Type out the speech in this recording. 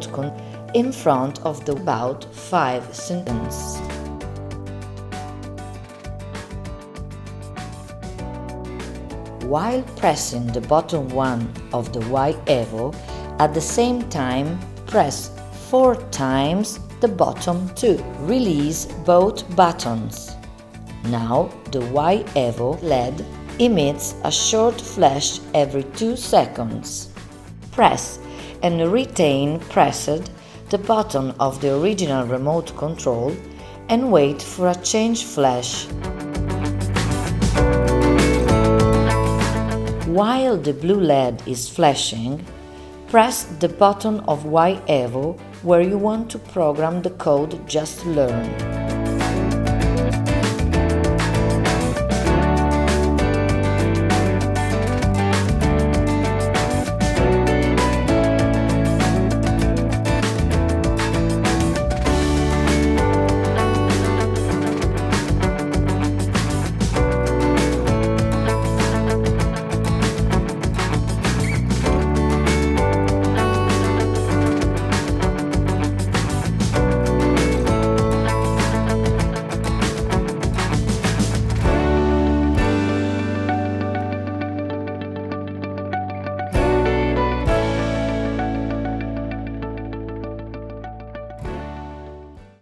remote control in front of the about 5 sentences. While pressing the button 1 of the Y Evo, at the same time press 4 times the button 2. Release both buttons. Now the Y Evo LED emits a short flash every 2 seconds. Press and retain pressed the button of the original remote control and wait for a change flash. While the blue LED is flashing, press the button of Y Evo where you want to program the code just learned.